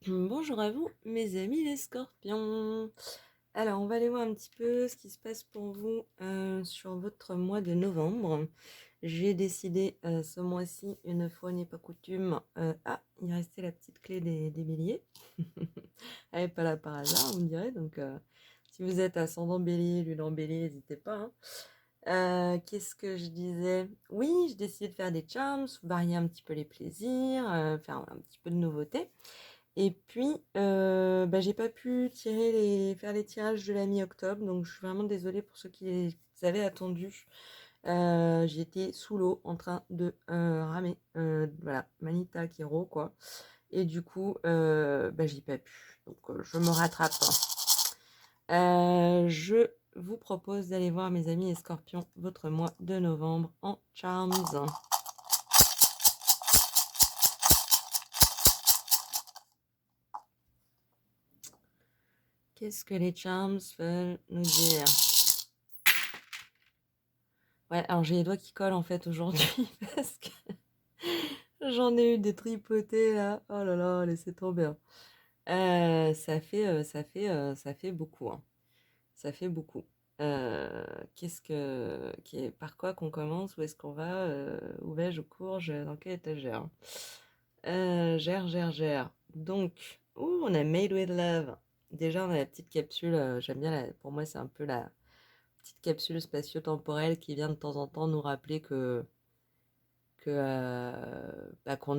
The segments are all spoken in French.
Bonjour à vous, mes amis les scorpions. Alors, on va aller voir un petit peu ce qui se passe pour vous sur votre mois de novembre. J'ai décidé ce mois-ci, une fois n'est pas coutume. Il restait la petite clé des béliers. Elle n'est pas là par hasard, vous me direz. Donc, si vous êtes ascendant bélier, lune en bélier, n'hésitez pas, hein. Qu'est-ce que je disais? Oui, j'ai décidé de faire des charms, varier un petit peu les plaisirs, faire un petit peu de nouveauté. Et puis, j'ai pas pu faire les tirages de la mi-octobre, donc je suis vraiment désolée pour ceux qui les avaient attendus. J'étais sous l'eau en train de ramer, voilà, Manita Kero, quoi. Et du coup, j'ai pas pu. Donc, je me rattrape, hein. Je vous propose d'aller voir, mes amis les scorpions, votre mois de novembre en Charms. Qu'est-ce que les Charms veulent nous dire? Ouais, alors j'ai les doigts qui collent en fait aujourd'hui parce que j'en ai eu des tripotés là. Oh là là, laissez tomber, hein. Ça fait beaucoup, hein. Ça fait beaucoup. Par quoi qu'on commence? Où est-ce qu'on va? Où vais-je? Aux courges? Dans quelle étagère? Gère. Donc, on a Made with Love. Déjà, on a la petite capsule. J'aime bien, pour moi, c'est un peu la petite capsule spatio-temporelle qui vient de temps en temps nous rappeler qu'on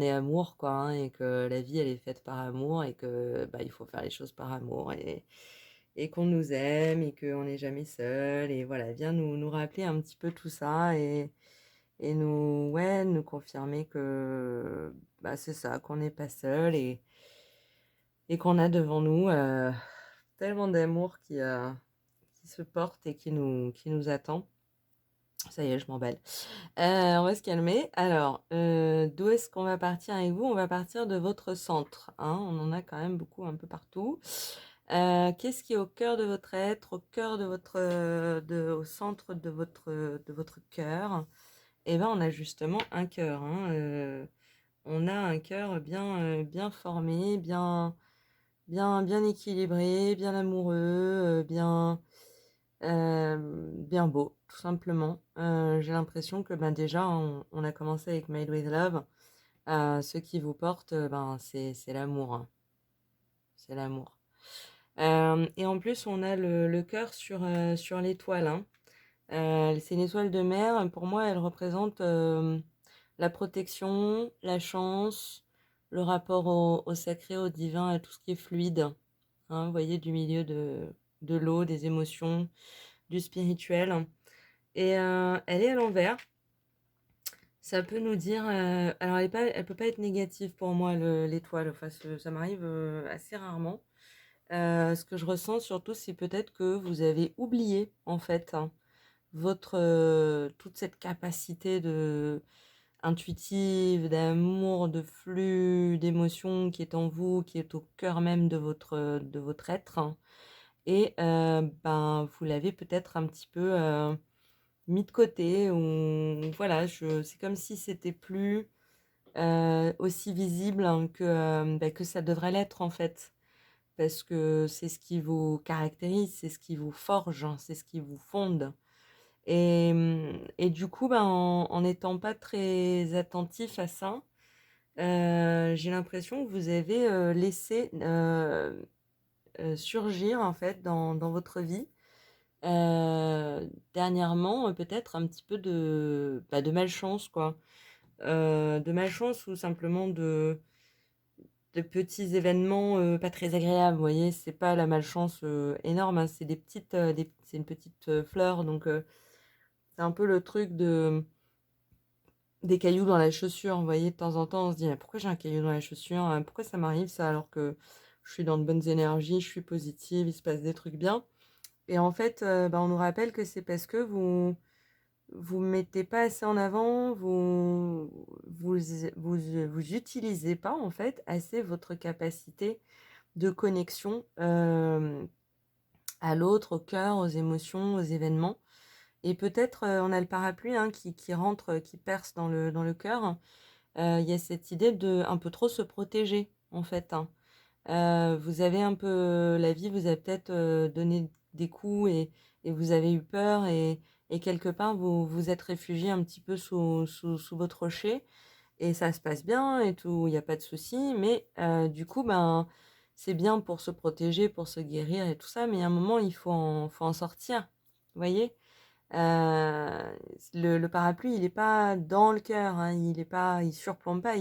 est amour, quoi, hein, et que la vie, elle est faite par amour, et que il faut faire les choses par amour, et qu'on nous aime, et qu'on n'est jamais seul. Et voilà, elle vient nous rappeler un petit peu tout ça, et nous confirmer que c'est ça, qu'on n'est pas seul, et qu'on a devant nous tellement d'amour qui se porte et qui nous attend. Ça y est, je m'emballe. On va se calmer. Alors, d'où est-ce qu'on va partir avec vous? On va partir de votre centre, hein. On en a quand même beaucoup un peu partout. Qu'est-ce qui est au cœur de votre être, au cœur de au centre de votre cœur? Eh ben, on a justement un cœur, hein. On a un cœur bien formé, bien équilibré, bien amoureux, bien beau, tout simplement. J'ai l'impression que déjà, on a commencé avec Made with Love. Ce qui vous porte, c'est l'amour, hein. C'est l'amour. Et en plus, on a le cœur sur l'étoile, hein. C'est une étoile de mer. Pour moi, elle représente la protection, la chance, le rapport au sacré, au divin, à tout ce qui est fluide, hein, vous voyez, du milieu de l'eau, des émotions, du spirituel. Et elle est à l'envers. Ça peut nous dire. Alors, elle peut pas être négative pour moi, l'étoile. Enfin, ça m'arrive assez rarement. Ce que je ressens surtout, c'est peut-être que vous avez oublié, en fait, hein, toute cette capacité intuitive, d'amour, de flux, d'émotions qui est en vous, qui est au cœur même de votre être, hein. Et vous l'avez peut-être un petit peu mis de côté, ou voilà, c'est comme si c'était plus aussi visible, hein, que ça devrait l'être en fait, parce que c'est ce qui vous caractérise, c'est ce qui vous forge, hein, c'est ce qui vous fonde. Et du coup, en n'étant pas très attentif à ça, j'ai l'impression que vous avez laissé surgir en fait dans votre vie dernièrement, peut-être un petit peu de malchance, quoi. De malchance, ou simplement de petits événements pas très agréables, vous voyez. C'est pas la malchance énorme, hein, c'est c'est une petite fleur, donc c'est un peu le truc des cailloux dans la chaussure, vous voyez. De temps en temps, on se dit: «Mais pourquoi j'ai un caillou dans la chaussure? Pourquoi ça m'arrive ça, alors que je suis dans de bonnes énergies, je suis positive, il se passe des trucs bien?» Et en fait, on nous rappelle que c'est parce que vous mettez pas assez en avant, vous utilisez pas en fait assez votre capacité de connexion à l'autre, au cœur, aux émotions, aux événements. Et peut-être on a le parapluie, hein, qui rentre, qui perce dans le cœur. Il y a cette idée de un peu trop se protéger en fait, hein. Vous avez un peu la vie vous a peut-être, donné des coups et vous avez eu peur et quelque part vous vous êtes réfugié un petit peu sous votre rocher et ça se passe bien et tout, il y a pas de souci. Mais du coup, ben, c'est bien pour se protéger, pour se guérir et tout ça, mais à un moment, il faut en sortir. Vous voyez? Le parapluie, il est pas dans le cœur, hein, il surplombe pas,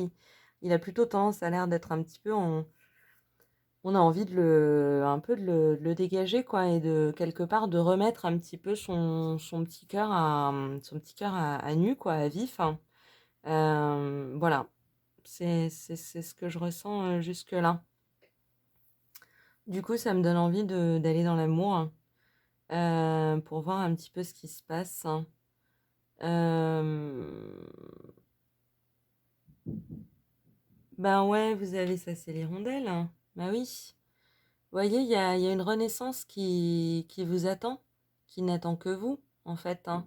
il a plutôt tendance à l'air d'être un petit peu on a envie de le dégager quoi et de quelque part de remettre un petit peu son petit cœur à nu quoi, à vif, hein. Voilà, c'est ce que je ressens, jusque-là. Du coup, ça me donne envie de d'aller dans l'amour, pour voir un petit peu ce qui se passe, hein. Hem, Ben, ouais, vous avez ça, c'est l'hirondelle, hein. Bah oui. Vous voyez, il y a une renaissance qui vous attend, qui n'attend que vous, en fait, hein.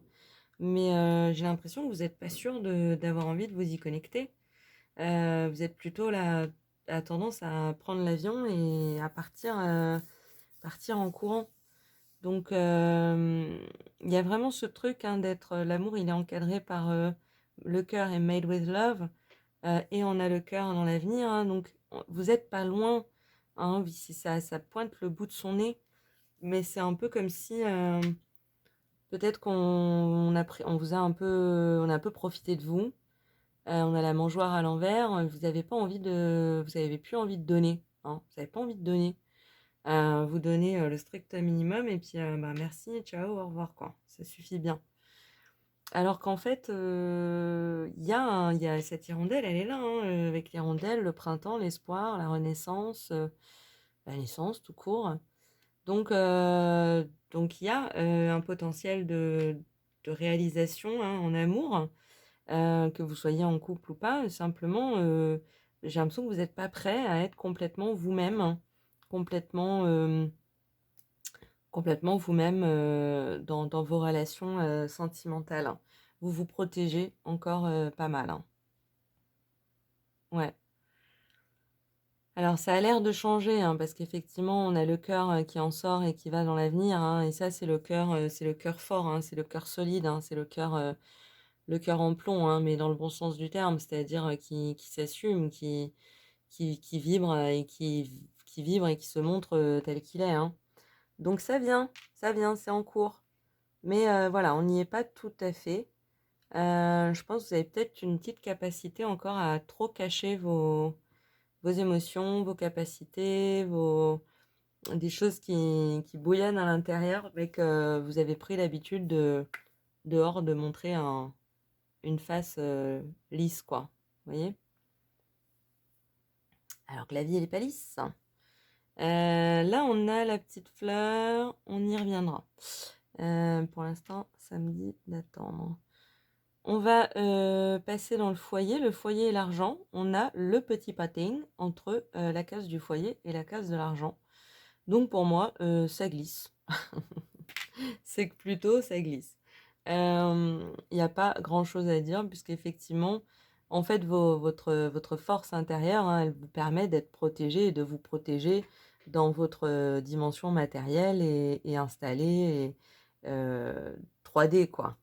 Mais j'ai l'impression que vous êtes pas sûr d'avoir envie de vous y connecter. Vous êtes plutôt là à tendance à prendre l'avion et à partir en courant. Donc il y a vraiment ce truc, hein, d'être, l'amour, il est encadré par, le cœur est made with love, et on a le cœur dans l'avenir, hein, donc vous êtes pas loin, hein, si ça pointe le bout de son nez, mais c'est un peu comme si, peut-être on vous a un peu on a un peu profité de vous, on a la mangeoire à l'envers, vous avez plus envie de donner, hein, vous avez pas envie de donner. Vous donnez, le strict minimum et puis, bah, merci, ciao, au revoir, quoi. Ça suffit bien. Alors qu'en fait, il y a cette hirondelle, elle est là, hein, avec l'hirondelle, le printemps, l'espoir, la renaissance, la naissance tout court. Donc il y a, un potentiel de réalisation, hein, en amour, que vous soyez en couple ou pas. Simplement, j'ai l'impression que vous n'êtes pas prêt à être complètement vous-même, hein, complètement, complètement vous-même, dans vos relations, sentimentales, hein. Vous vous protégez encore, pas mal, hein. Ouais. Alors ça a l'air de changer, hein, parce qu'effectivement on a le cœur, qui en sort et qui va dans l'avenir, hein, et ça c'est le cœur fort, hein, c'est le cœur solide, hein, c'est le cœur en plomb, hein, mais dans le bon sens du terme, c'est-à-dire, qui s'assume, qui vibre, qui vibre et qui se montre, tel qu'il est, hein. Donc ça vient, c'est en cours. Mais voilà, on n'y est pas tout à fait. Je pense que vous avez peut-être une petite capacité encore à trop cacher vos émotions, vos capacités, des choses qui bouillonnent à l'intérieur, mais que vous avez pris l'habitude dehors de montrer une face lisse, quoi. Vous voyez? Alors que la vie, elle est pas lisse. Là, on a la petite fleur, on y reviendra. Pour l'instant, ça me dit d'attendre. On va passer dans le foyer. Le foyer et l'argent. On a le petit patin entre la case du foyer et la case de l'argent. Donc pour moi, ça glisse. C'est que plutôt ça glisse. Il n'y a pas grand-chose à dire puisqu'effectivement, en fait, votre force intérieure, hein, elle vous permet d'être protégé et de vous protéger dans votre dimension matérielle et installée et 3D, quoi.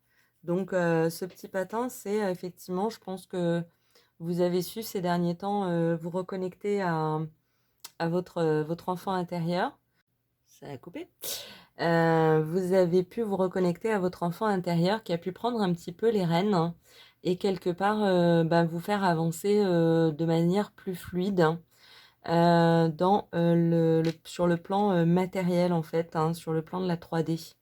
Donc, ce petit patin, c'est effectivement, je pense que vous avez su ces derniers temps vous reconnecter à votre enfant intérieur. Ça a coupé. Vous avez pu vous reconnecter à votre enfant intérieur qui a pu prendre un petit peu les rênes, hein, et quelque part, bah, vous faire avancer, de manière plus fluide, hein, dans, sur le plan, matériel en fait, hein, sur le plan de la 3D.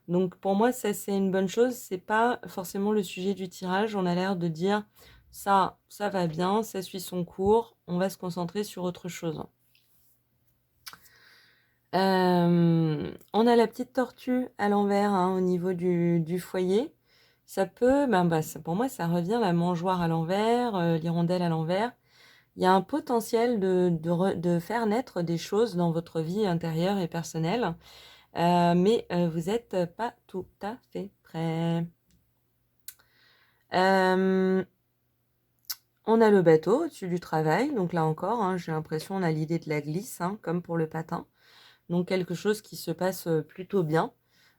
Donc pour moi, ça c'est une bonne chose, c'est pas forcément le sujet du tirage, on a l'air de dire: Ça va bien, ça suit son cours, on va se concentrer sur autre chose». On a la petite tortue à l'envers, hein, au niveau du foyer. Ça peut, pour moi, ça revient la mangeoire à l'envers, l'hirondelle à l'envers. Il y a un potentiel de faire naître des choses dans votre vie intérieure et personnelle, mais vous n'êtes pas tout à fait prêt. Euh, On a le bateau au-dessus du travail, donc là encore, hein, j'ai l'impression on a l'idée de la glisse, hein, comme pour le patin. Donc quelque chose qui se passe, plutôt bien,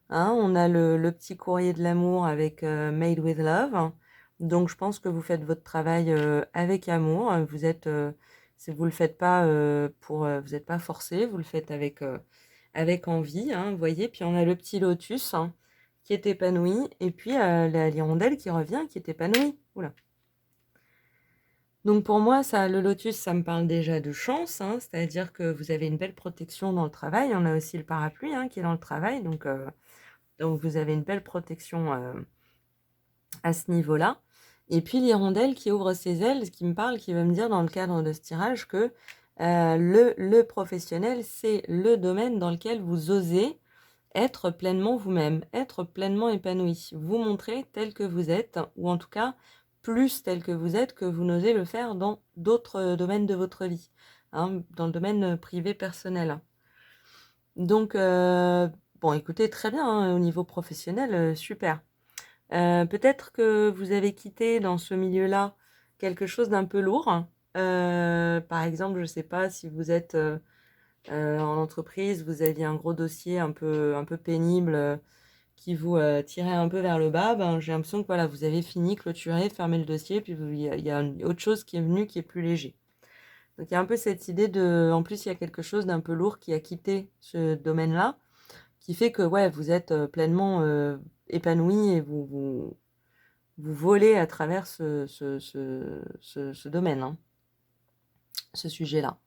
hein. On a le petit courrier de l'amour avec, Made with Love. Donc je pense que vous faites votre travail, avec amour. Vous êtes, vous le faites pas, vous êtes pas forcé, vous le faites avec envie, hein, vous voyez? Puis on a le petit lotus, hein, qui est épanoui et puis, la l'hirondelle qui revient, qui est épanouie. Ouh. Donc pour moi, ça, le lotus, ça me parle déjà de chance, hein, c'est-à-dire que vous avez une belle protection dans le travail. On a aussi le parapluie, hein, qui est dans le travail, donc vous avez une belle protection, à ce niveau-là. Et puis l'hirondelle qui ouvre ses ailes, ce qui me parle, qui va me dire dans le cadre de ce tirage que le professionnel, c'est le domaine dans lequel vous osez être pleinement vous-même, être pleinement épanoui, vous montrer tel que vous êtes, ou en tout cas plus tel que vous êtes que vous n'osez le faire dans d'autres domaines de votre vie, hein, dans le domaine privé personnel. Donc, bon, écoutez, très bien, hein, au niveau professionnel, super. Peut-être que vous avez quitté dans ce milieu-là quelque chose d'un peu lourd. Par exemple, je ne sais pas si vous êtes en entreprise, vous aviez un gros dossier un peu pénible qui vous tirait un peu vers le bas. Ben, j'ai l'impression que voilà, vous avez fini, clôturé, fermé le dossier, puis il y a autre chose qui est venue qui est plus léger. Donc il y a un peu cette idée de, en plus il y a quelque chose d'un peu lourd qui a quitté ce domaine-là, qui fait que ouais, vous êtes pleinement épanoui et vous volez à travers ce domaine, hein, ce sujet-là.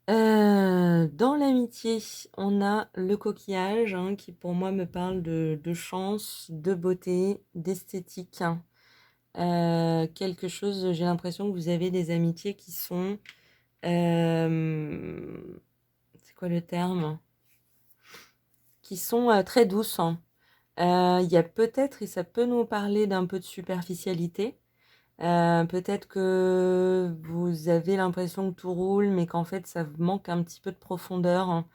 Dans l'amitié, on a le coquillage, hein, qui pour moi me parle de chance, de beauté, d'esthétique, hein. Quelque chose, j'ai l'impression que vous avez des amitiés qui sont, c'est quoi le terme? Qui sont très douces, hein. Il y a peut-être, et ça peut nous parler d'un peu de superficialité. Peut-être que vous avez l'impression que tout roule, mais qu'en fait, ça vous manque un petit peu de profondeur, hein,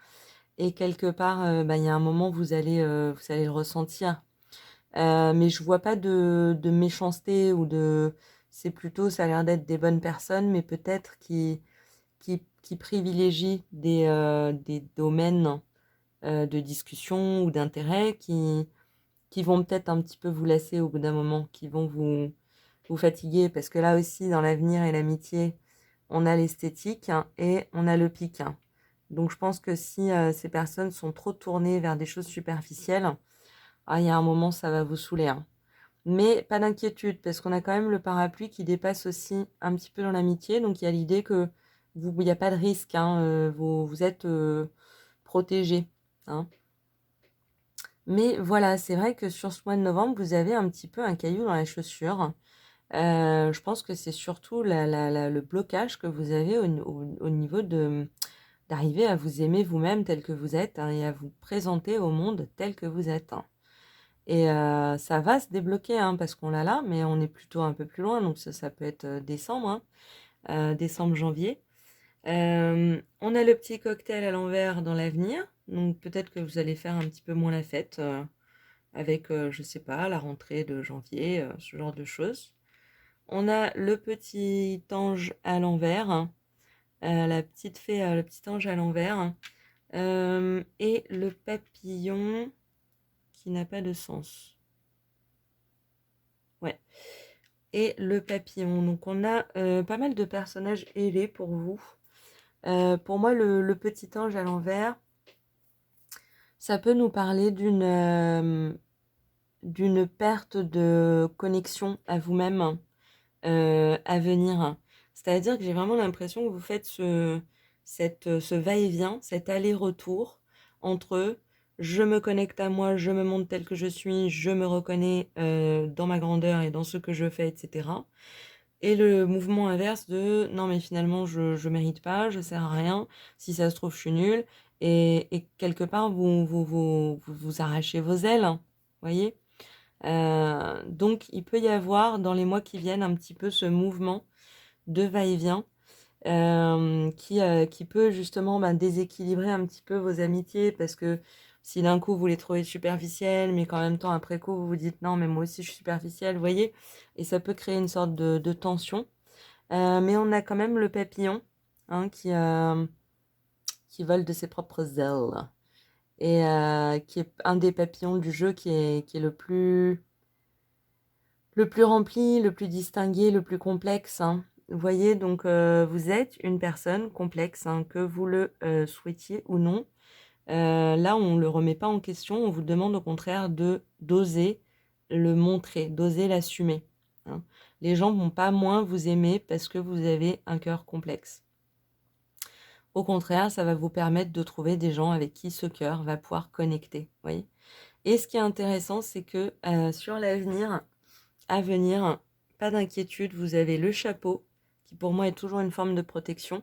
et quelque part, bah, il y a un moment, vous allez le ressentir. Mais je vois pas de méchanceté ou de c'est plutôt ça a l'air d'être des bonnes personnes, mais peut-être qui privilégient des domaines, de discussion ou d'intérêt qui vont peut-être un petit peu vous lasser au bout d'un moment, qui vont vous fatiguer parce que là aussi dans l'avenir et l'amitié, on a l'esthétique, hein, et on a le pic, hein. Donc je pense que si, ces personnes sont trop tournées vers des choses superficielles, ah, il y a un moment ça va vous saouler, hein. Mais pas d'inquiétude parce qu'on a quand même le parapluie qui dépasse aussi un petit peu dans l'amitié, donc il y a l'idée que vous il y a pas de risque, hein, vous êtes, protégés, hein. Mais voilà, c'est vrai que sur ce mois de novembre, vous avez un petit peu un caillou dans la chaussure. Je pense que c'est surtout le blocage que vous avez au niveau d'arriver à vous aimer vous-même tel que vous êtes, hein, et à vous présenter au monde tel que vous êtes, hein. Et ça va se débloquer, hein, parce qu'on l'a là, mais on est plutôt un peu plus loin, donc ça peut être décembre, hein, décembre, janvier. On a le petit cocktail à l'envers dans l'avenir, donc peut-être que vous allez faire un petit peu moins la fête avec, je sais pas, la rentrée de janvier, ce genre de choses. On a le petit ange à l'envers, hein, la petite fée, le petit ange à l'envers, hein, et le papillon qui n'a pas de sens. Ouais. Et le papillon. Donc on a pas mal de personnages ailés pour vous. Pour moi, le petit ange à l'envers, ça peut nous parler d'une perte de connexion à vous-même à venir. C'est-à-dire que j'ai vraiment l'impression que vous faites ce va-et-vient, cet aller-retour entre je me connecte à moi, je me montre tel que je suis, je me reconnais dans ma grandeur et dans ce que je fais, etc. Et le mouvement inverse de non mais finalement je mérite pas, je sers à rien, si ça se trouve je suis nulle, et quelque part vous arrachez vos ailes, hein, voyez. Donc il peut y avoir dans les mois qui viennent un petit peu ce mouvement de va-et-vient qui peut justement déséquilibrer un petit peu vos amitiés parce que Si d'un coup vous les trouvez superficielles, mais qu'en même temps après coup vous vous dites: «Non, mais moi aussi je suis superficielle», vous voyez? Et ça peut créer une sorte de tension. Mais on a quand même le papillon, hein, qui vole de ses propres ailes et qui est un des papillons du jeu qui est le plus rempli, le plus distingué, le plus complexe, hein. Vous voyez? Donc vous êtes une personne complexe, hein, que vous le, souhaitiez ou non. Là, on ne le remet pas en question, on vous demande au contraire de d'oser le montrer, d'oser l'assumer, hein. Les gens vont pas moins vous aimer parce que vous avez un cœur complexe. Au contraire, ça va vous permettre de trouver des gens avec qui ce cœur va pouvoir connecter, vous voyez? Et ce qui est intéressant, c'est que, sur l'avenir, à venir, pas d'inquiétude, vous avez le chapeau qui pour moi est toujours une forme de protection.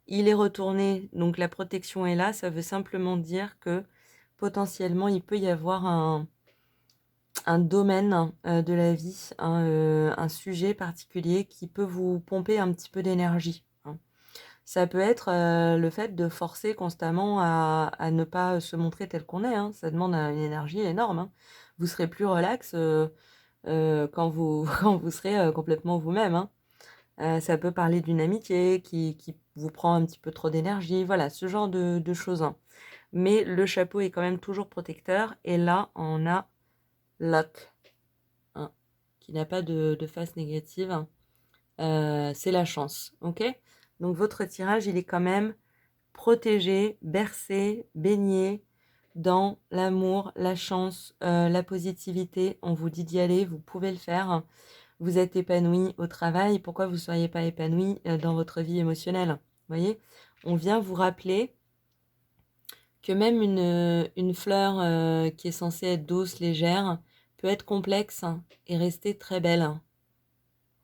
Il est retourné, donc la protection est là, ça veut simplement dire que potentiellement il peut y avoir un domaine de la vie, un sujet particulier qui peut vous pomper un petit peu d'énergie, hein. Ça peut être le fait de forcer constamment à ne pas se montrer tel qu'on est, hein. Ça demande une énergie énorme, hein. Vous serez plus relax quand vous, quand vous serez complètement vous-même, hein. Ça peut parler d'une amitié qui vous prend un petit peu trop d'énergie, voilà, ce genre de choses, hein. Mais le chapeau est quand même toujours protecteur. Et là, on a luck, hein, qui n'a pas de face négative, hein. C'est la chance, ok? Donc votre tirage, il est quand même protégé, bercé, baigné dans l'amour, la chance, la positivité. On vous dit d'y aller, vous pouvez le faire. Vous êtes épanoui au travail, pourquoi vous ne seriez pas épanoui dans votre vie émotionnelle? Vous voyez? On vient vous rappeler que même une fleur qui est censée être douce, légère, peut être complexe et rester très belle. Vous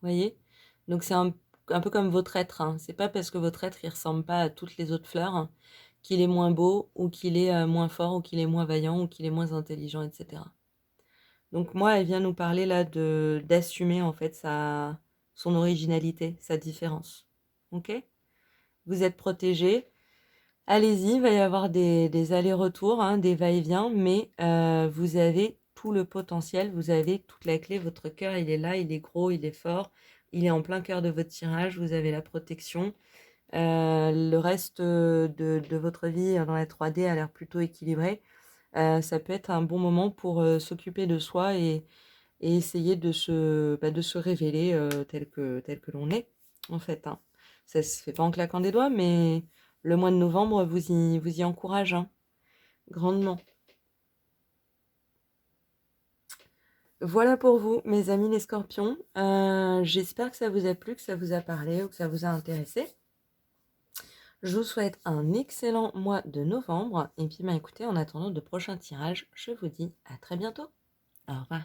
voyez? Donc c'est un peu comme votre être, hein. C'est pas parce que votre être il ressemble pas à toutes les autres fleurs qu'il est moins beau ou qu'il est moins fort ou qu'il est moins vaillant ou qu'il est moins intelligent, etc. Donc moi, elle vient nous parler là d'assumer en fait son originalité, sa différence. Ok? Vous êtes protégé. Allez-y, il va y avoir des allers-retours, hein, des va-et-vient, mais vous avez tout le potentiel, vous avez toute la clé. Votre cœur, il est là, il est gros, il est fort, il est en plein cœur de votre tirage. Vous avez la protection. Le reste de votre vie dans la 3D a l'air plutôt équilibré. Ça peut être un bon moment pour s'occuper de soi et essayer de se révéler tel que l'on est, en fait, hein. Ça se fait pas en claquant des doigts, mais le mois de novembre vous y encourage, hein, grandement. Voilà pour vous, mes amis les scorpions. J'espère que ça vous a plu, que ça vous a parlé ou que ça vous a intéressé. Je vous souhaite un excellent mois de novembre. Et puis, écoutez, en attendant de prochains tirages, je vous dis à très bientôt. Au revoir.